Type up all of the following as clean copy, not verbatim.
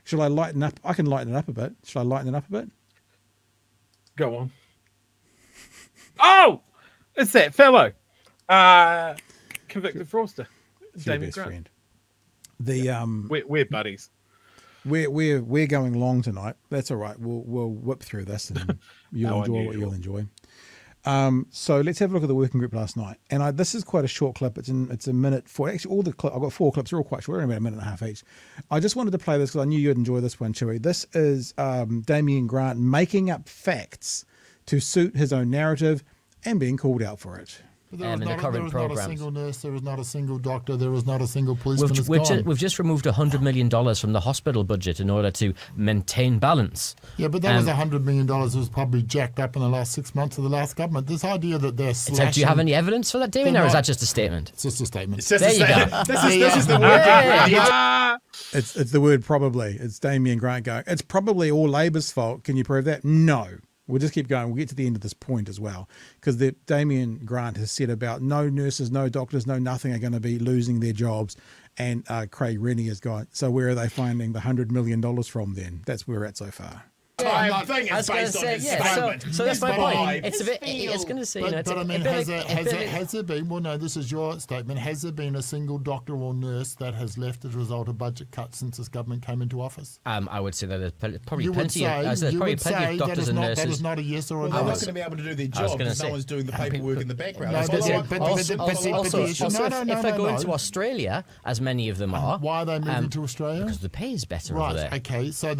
Shall I lighten up? I can lighten it up a bit. Shall I lighten it up a bit? Go on. Oh, it's that fellow, convicted fraudster, Damien Grant. Friend. The we're buddies. We're going long tonight. That's all right. We'll whip through this, and you'll enjoy what you'll enjoy. So let's have a look at the working group last night. And this is quite a short clip. It's a minute for actually I've got 4 clips. They're all quite short. They're about a minute and a half each. I just wanted to play this because I knew you'd enjoy this one, Chewy. This is Damien Grant making up facts to suit his own narrative and being called out for it. There was not a single nurse, there was not a single doctor, there was not a single policeman. We've just removed $100 million from the hospital budget in order to maintain balance. Yeah, but that was $100 million that was probably jacked up in the last 6 months of the last government. This idea that they're slashing... So do you have any evidence for that, Damien, or is that just a statement? It's just a statement. There you go. This is the word. It's the word probably. It's Damien Grant going, it's probably all Labor's fault. Can you prove that? No. We'll just keep going. We'll get to the end of this point as well, because Damien Grant has said about no nurses, no doctors, no nothing are going to be losing their jobs. And Craig Renney has gone, so where are they finding the $100 million from then? That's where we're at so far. I was going to say, so that's my point. It's going to say, but I mean, has there been? Well, no, this is your statement. Has there been a single doctor or nurse that has left as a result of budget cuts since this government came into office? I would say that there's probably plenty of doctors and nurses. That is not a yes or a no. They're not going to be able to do their job because no one's doing the paperwork in the background. Also, if they're going to Australia, as many of them are, why are they moving to Australia? Because the pay is better over there. Okay, so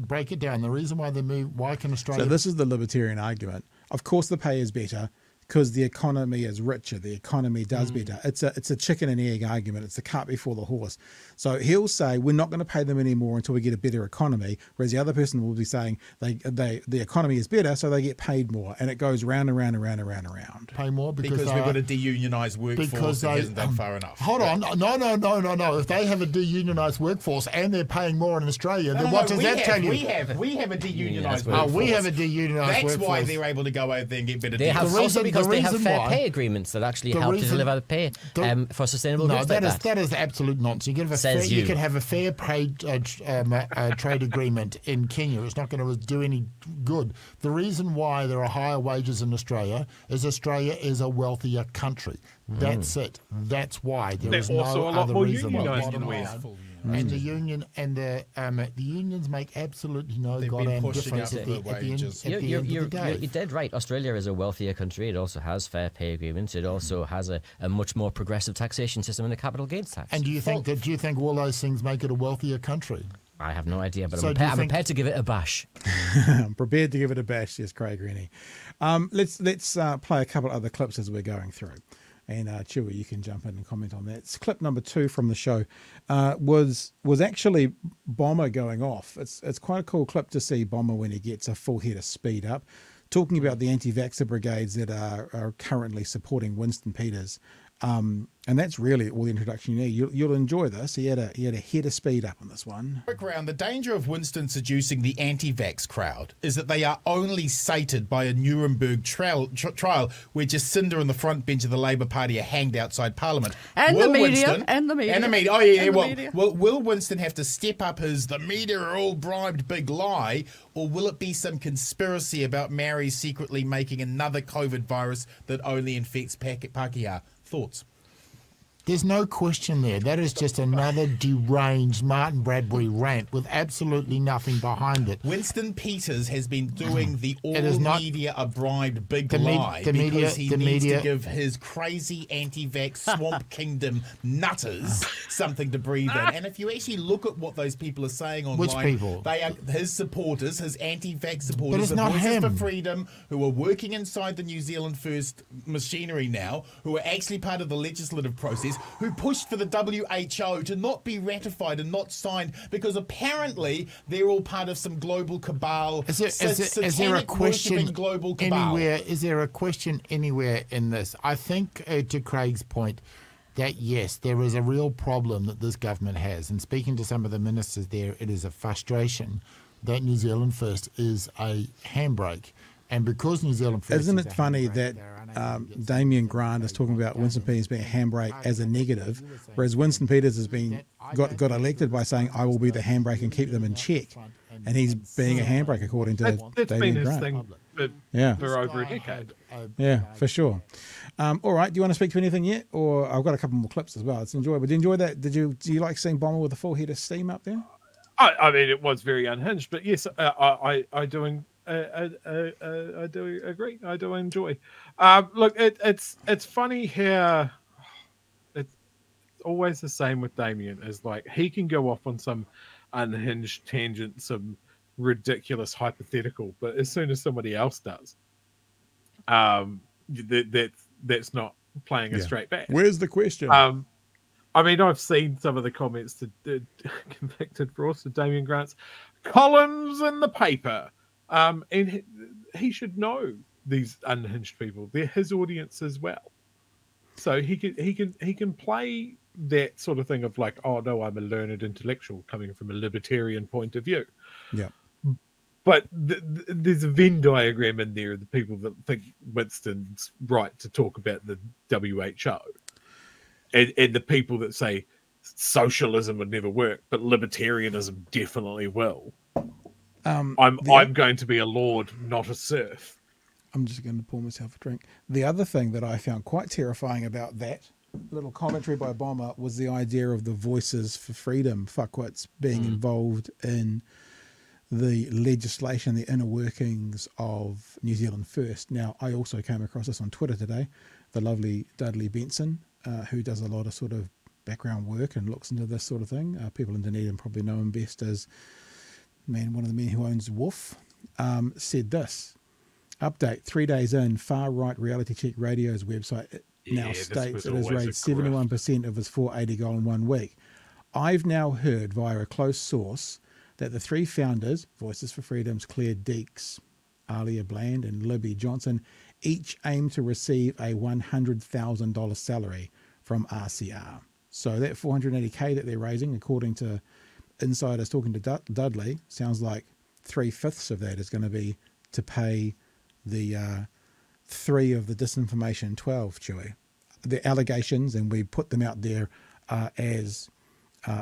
break it down. The reason why they move, why can Australia... So this is the libertarian argument. Of course the pay is better because the economy is richer. The economy does better. It's a chicken and egg argument. It's the cart before the horse. So he'll say, we're not going to pay them anymore until we get a better economy, whereas the other person will be saying the economy is better, so they get paid more. And it goes round and round and round and round and round. Pay more because we've got a deunionised workforce that hasn't done far enough. Hold on. No. If they have a deunionised workforce and they're paying more in Australia, then what does that tell you? We have a deunionised workforce. We have a deunionised workforce. That's why they're able to go out there and get better deals. Because they have fair pay agreements that actually help to deliver the pay for sustainable goods. No, that is absolute nonsense. You can have a fair trade agreement in Kenya. It's not going to do any good. The reason why there are higher wages in Australia is Australia is a wealthier country. That's it. That's why. There is no other reason. And the union and the unions make absolutely no goddamn difference at the end of the day. You're dead right. Australia is a wealthier country. It also has fair pay agreements. It also has a much more progressive taxation system and a capital gains tax. And do you think all those things make it a wealthier country? I have no idea, but I'm prepared to give it a bash. I'm prepared to give it a bash, yes, Craig Renney. Let's play a couple of other clips as we're going through. And Chewy, you can jump in and comment on that. It's clip number 2 from the show was actually Bomber going off. It's quite a cool clip to see Bomber when he gets a full head of speed up, talking about the anti-vaxxer brigades that are currently supporting Winston Peters. And that's really all the introduction you need. You'll enjoy this. He had a head of speed up on this one. Background: the danger of Winston seducing the anti-vax crowd is that they are only sated by a Nuremberg trial where Jacinda and the front bench of the Labour Party are hanged outside Parliament. And the media. Oh yeah. Will Winston have to step up the media are all bribed big lie, or will it be some conspiracy about Maori secretly making another COVID virus that only infects Pākehā? Thoughts? There's no question there. That is just another deranged Martin Bradbury rant with absolutely nothing behind it. Winston Peters has been doing the media are bribed big lie because he needs to give his crazy anti-vax Swamp Kingdom nutters something to breathe in. And if you actually look at what those people are saying online, which people? They are his supporters, his anti-vax supporters, but it's not Voices him. for Freedom, who are working inside the New Zealand First machinery now, who are actually part of the legislative process, who pushed for the WHO to not be ratified and not signed because apparently they're all part of some global cabal. Is there a question global cabal? Is there a question anywhere in this? I think, to Craig's point, that yes, there is a real problem that this government has. And speaking to some of the ministers there, it is a frustration that New Zealand First is a handbrake. And because New Zealand First Isn't is it a funny handbrake, that they're unable to get Damien Grant is talking about Winston Peters being a handbrake as a negative, whereas Winston Peters has been got elected by saying, I will be the handbrake and keep them in check. And he's being a handbrake according to That's been Damien his Grant. thing for over a decade. Yeah, for sure. All right, do you want to speak to anything yet? Or I've got a couple more clips as well. It's enjoyable. Do you enjoy that? Do you like seeing Bomber with a full head of steam up there? I mean, it was very unhinged, but yes, I do agree. I do enjoy. Look, it's funny how it's always the same with Damien. Is like he can go off on some unhinged tangent, some ridiculous hypothetical, but as soon as somebody else does, that's not playing a straight bat. Where's the question? I mean, I've seen some of the comments to Convicted for us, to Damien Grant's columns in the paper. And he should know these unhinged people. They're his audience as well. So he can play that sort of thing of like, oh no, I'm a learned intellectual coming from a libertarian point of view. Yeah. But there's a Venn diagram in there of the people that think Winston's right to talk about the WHO. And the people that say socialism would never work, but libertarianism definitely will. I'm going to be a lord, not a serf. I'm just going to pour myself a drink. The other thing that I found quite terrifying about that little commentary by Bomber was the idea of the Voices for Freedom fuckwits being involved in the legislation, the inner workings of New Zealand First. Now, I also came across this on Twitter today. The lovely Dudley Benson, who does a lot of sort of background work and looks into this sort of thing. People in Dunedin probably know him best as one of the men who owns Woof, said this. Update, 3 days in, far-right Reality Check Radio's website now states it has raised 71% of its 480 goal in 1 week. I've now heard via a close source that the three founders, Voices for Freedom's Claire Deeks, Alia Bland and Libby Johnson, each aim to receive a $100,000 salary from RCR. So that 480K that they're raising, according to insiders talking to Dudley, sounds like 3/5 of that is going to be to pay the 3 of the disinformation 12, Chewy. The allegations, and we put them out there as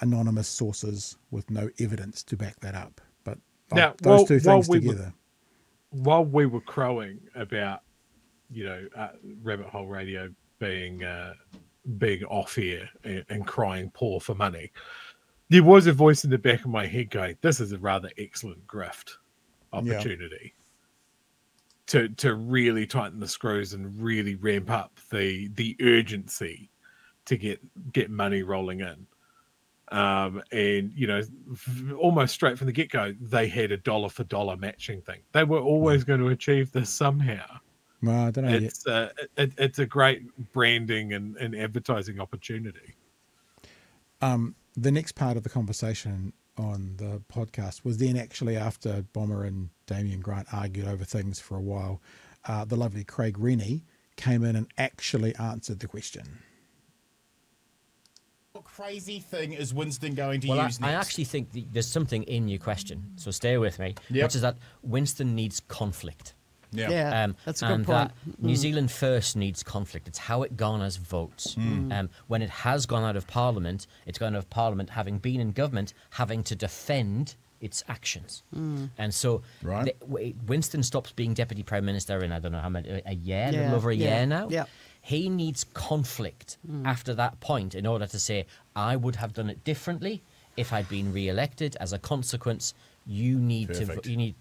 anonymous sources with no evidence to back that up. But now, those two things together. While we were crowing about, Rabbit Hole Radio being off here and crying poor for money, there was a voice in the back of my head going, this is a rather excellent grift opportunity to really tighten the screws and really ramp up the urgency to get money rolling in. And almost straight from the get-go, they had a dollar for dollar matching thing. They were always going to achieve this somehow. Well, I don't know. It's a great branding and advertising opportunity. The next part of the conversation on the podcast was then actually after Bomber and Damien Grant argued over things for a while. The lovely Craig Renney came in and actually answered the question. What crazy thing is Winston going to use next? I actually think there's something in your question, so stay with me, which is that Winston needs conflict. Yeah, that's a good point. New Zealand First needs conflict. It's how it garners votes. When it has gone out of Parliament, it's gone out of Parliament having been in government, having to defend its actions. And so Winston stops being Deputy Prime Minister in, I don't know how many, a year, a little over a year now. Yeah. He needs conflict after that point in order to say, I would have done it differently if I'd been re-elected. As a consequence, you need to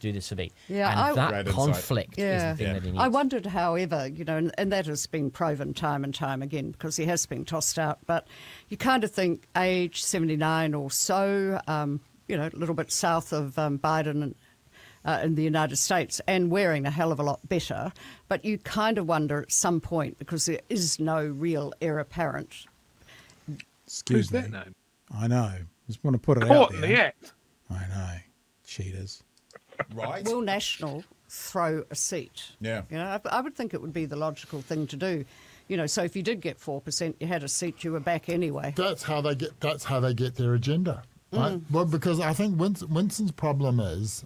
do this for me. Yeah, and that conflict is the thing that he needs. I wondered, however, and that has been proven time and time again because he has been tossed out. But you kind of think age 79 or so, a little bit south of Biden in the United States and wearing a hell of a lot better. But you kind of wonder at some point, because there is no real heir apparent. Excuse me. Who's that name? I know. Just want to put it out Caught there. in the act. I know. Cheaters. Right. Will National throw a seat? Yeah. I would think it would be the logical thing to do. So if you did get 4%, you had a seat, you were back anyway. That's how they get their agenda, right? Well, because I think Winston's problem is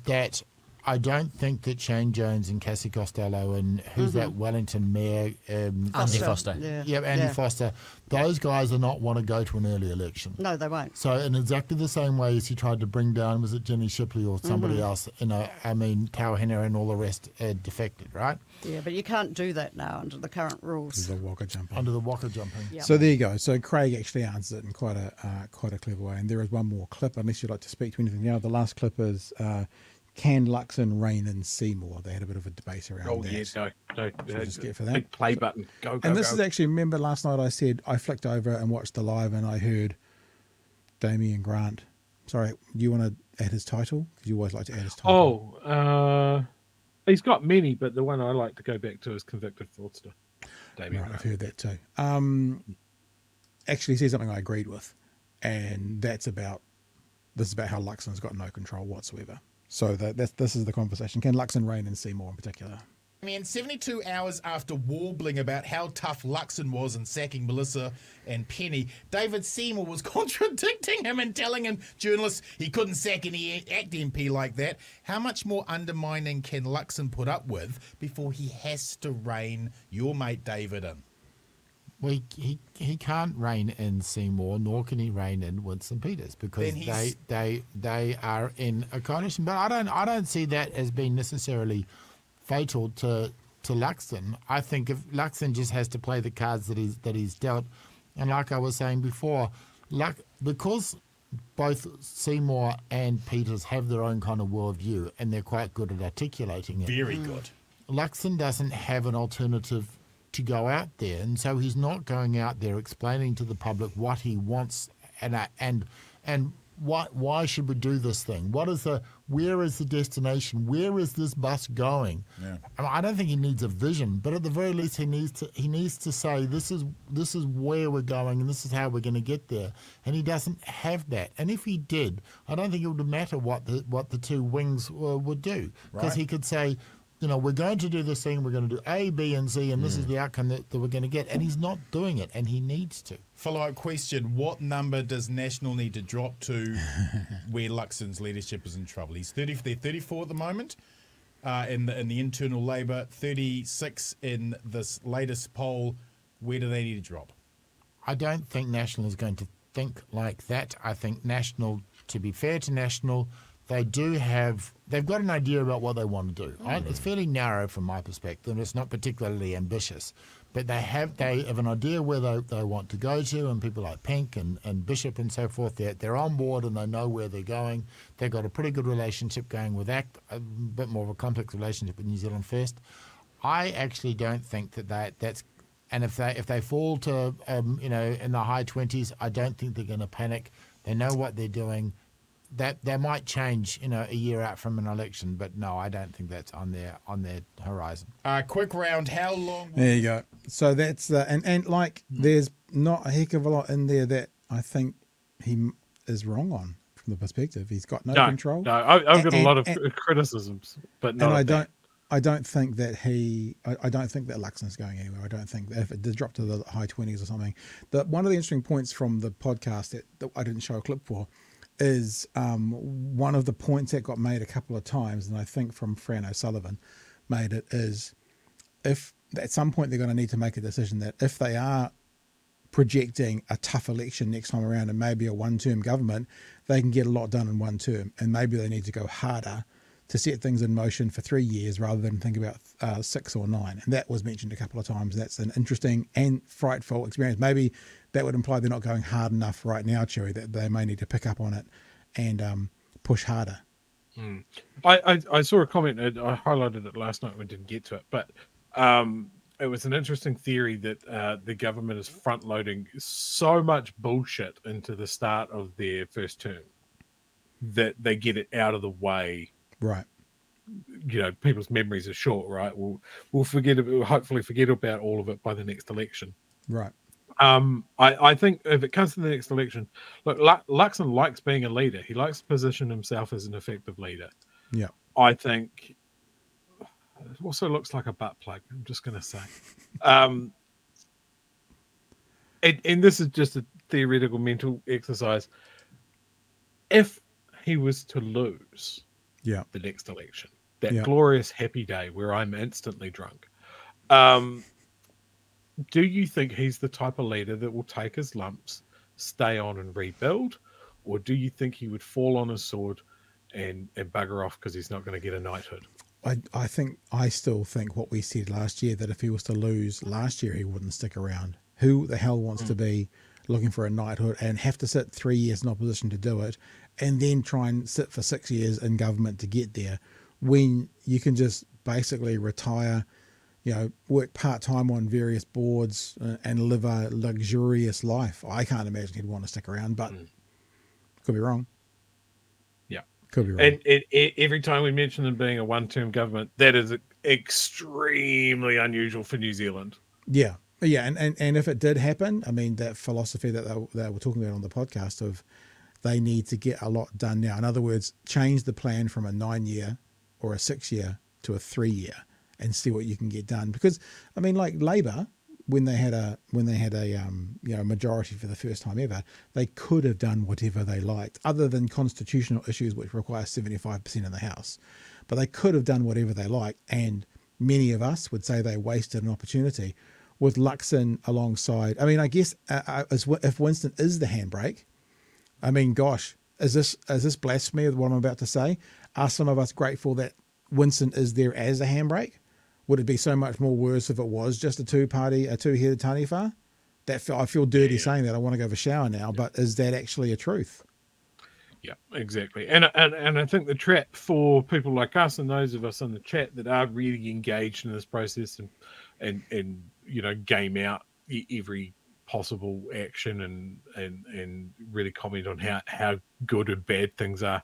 that I don't think that Shane Jones and Cassie Costello and who's that Wellington mayor? Andy Foster. Andy Foster. Those guys are not want to go to an early election. No, they won't. So in exactly the same way as he tried to bring down, was it Jenny Shipley or somebody else? Tauhena and all the rest defected, right? Yeah, but you can't do that now under the current rules. The Waka jumping. Under the Waka jumping. Yep. So there you go. So Craig actually answers it in quite a clever way. And there is one more clip, unless you'd like to speak to anything now. The last clip is can Luxon reign in Seymour? They had a bit of a debate around that. No. Just get for that. Big play button. Go. And this is actually, remember last night I said I flicked over and watched the live and I heard Damien Grant. Sorry, you want to add his title? Because you always like to add his title. He's got many, but the one I like to go back to is Convictor fraudster. Damien Grant. I've heard that too. Actually said something I agreed with, and this is about how Luxon's got no control whatsoever. So this is the conversation. Can Luxon reign in Seymour in particular? I mean, 72 hours after warbling about how tough Luxon was in sacking Melissa and Penny, David Seymour was contradicting him and telling journalists he couldn't sack any ACT MP like that. How much more undermining can Luxon put up with before he has to rein your mate David in? Well, he can't reign in Seymour, nor can he reign in Winston Peters because they are in a coalition. But I don't see that as being necessarily fatal to Luxon. I think if Luxon just has to play the cards that he's dealt, and like I was saying before, because both Seymour and Peters have their own kind of worldview and they're quite good at articulating it. Very good. Luxon doesn't have an alternative to go out there, and so he's not going out there explaining to the public what he wants and why should we do this thing? Where is the destination? Where is this bus going? Yeah. I don't think he needs a vision, but at the very least he needs to say this is where we're going and this is how we're going to get there. And he doesn't have that. And if he did, I don't think it would matter what the two wings would do, because he could say, we're going to do this thing, we're going to do A, B, and C, and this is the outcome that we're going to get. And he's not doing it, and he needs to. Follow-up question, what number does National need to drop to where Luxon's leadership is in trouble? They're 34 at the moment in the internal Labour, 36 in this latest poll. Where do they need to drop? I don't think National is going to think like that. I think National, to be fair to National, they've got an idea about what they want to do. Right? It's fairly narrow from my perspective. It's not particularly ambitious, but they have an idea where they want to go to, and people like Pink and Bishop and so forth, they're on board and they know where they're going. They've got a pretty good relationship going with ACT, a bit more of a complex relationship with New Zealand First. I actually don't think that's. And if they fall to in the high 20s, I don't think they're going to panic. They know what they're doing. That might change, a year out from an election, but no, I don't think that's on their horizon. Quick round. How long? There you go. So that's there's not a heck of a lot in there that I think he is wrong on from the perspective. He's got no control. No, I've got a lot of criticisms, but not. And I don't think that Luxon's going anywhere. I don't think that if it did drop to the high 20s or something. One of the interesting points from the podcast that I didn't show a clip for is one of the points that got made a couple of times, and I think from Fran O'Sullivan made it, is if at some point they're going to need to make a decision that if they are projecting a tough election next time around and maybe a one-term government, they can get a lot done in one term, and maybe they need to go harder to set things in motion for 3 years rather than think about 6 or 9. And that was mentioned a couple of times. That's an interesting and frightful experience. Maybe that would imply they're not going hard enough right now, Chewy, that they may need to pick up on it and push harder. I saw a comment, I highlighted it last night when I didn't get to it, but it was an interesting theory that the government is front-loading so much bullshit into the start of their first term that they get it out of the way. Right. People's memories are short, right? We'll hopefully forget about all of it by the next election. Right. I think if it comes to the next election, look, Luxon likes being a leader. He likes to position himself as an effective leader. Yeah. I think it also looks like a butt plug, I'm just going to say. And this is just a theoretical mental exercise. If he was to lose the next election, that glorious happy day where I'm instantly drunk. Do you think he's the type of leader that will take his lumps, stay on and rebuild? Or do you think he would fall on his sword and bugger off because he's not going to get a knighthood? I still think what we said last year, that if he was to lose last year, he wouldn't stick around. Who the hell wants to be looking for a knighthood and have to sit 3 years in opposition to do it, and then try and sit for 6 years in government to get there, when you can just basically retire, work part-time on various boards and live a luxurious life? I can't imagine he'd want to stick around, but could be wrong. Yeah. Could be wrong. And every time we mention them being a one-term government, that is extremely unusual for New Zealand. Yeah. Yeah, and if it did happen, I mean, that philosophy that they were talking about on the podcast of they need to get a lot done now. In other words, change the plan from a 9-year or a 6-year to a 3-year and see what you can get done. Because, I mean, like Labour, when they had a majority for the first time ever, they could have done whatever they liked, other than constitutional issues which require 75% in the House. But they could have done whatever they liked, and many of us would say they wasted an opportunity. With Luxon alongside, I mean, I guess if Winston is the handbrake, I mean, gosh, is this blasphemy of what I'm about to say? Are some of us grateful that Winston is there as a handbrake? Would it be so much more worse if it was just a two-headed taniwha? I feel dirty saying that. I want to go have a shower now, but is that actually a truth? Yeah, exactly. And I think the trap for people like us and those of us in the chat that are really engaged in this process and game out every possible action and really comment on how good and bad things are.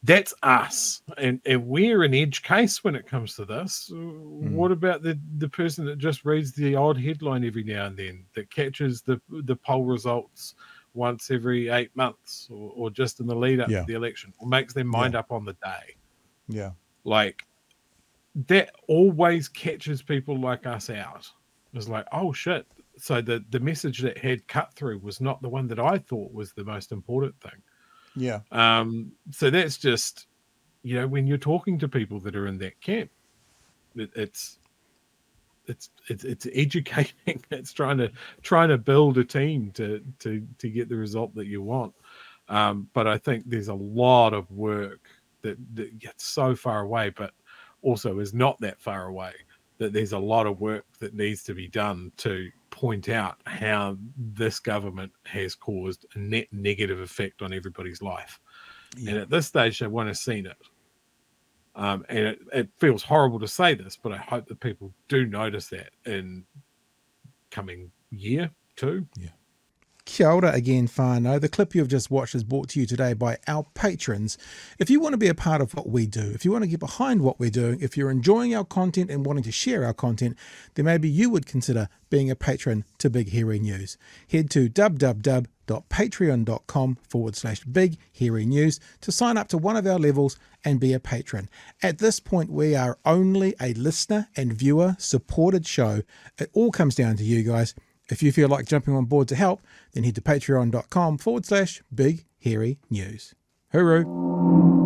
That's us, and we're an edge case when it comes to this. What about the person that just reads the odd headline every now and then, that catches the poll results once every 8 months or just in the lead up to the election, or makes their mind up on the day? Yeah. Like, that always catches people like us out. It's like, oh shit. So the message that had cut through was not the one that I thought was the most important thing. Yeah. So that's just, when you're talking to people that are in that camp, it's educating. It's trying to build a team to get the result that you want. But I think there's a lot of work that gets so far away, but also is not that far away, that there's a lot of work that needs to be done to point out how this government has caused a net negative effect on everybody's life. Yeah. And at this stage, they won't have seen it. And it feels horrible to say this, but I hope that people do notice that in coming year, 2. Yeah. Kia ora again, whānau. The clip you've just watched is brought to you today by our patrons. If you want to be a part of what we do, if you want to get behind what we're doing, if you're enjoying our content and wanting to share our content, then maybe you would consider being a patron to Big Hairy News. Head to www.patreon.com/Big Hairy News to sign up to one of our levels and be a patron. At this point, we are only a listener and viewer supported show. It all comes down to you guys. If you feel like jumping on board to help, then head to patreon.com/Big Hairy News. Hooroo!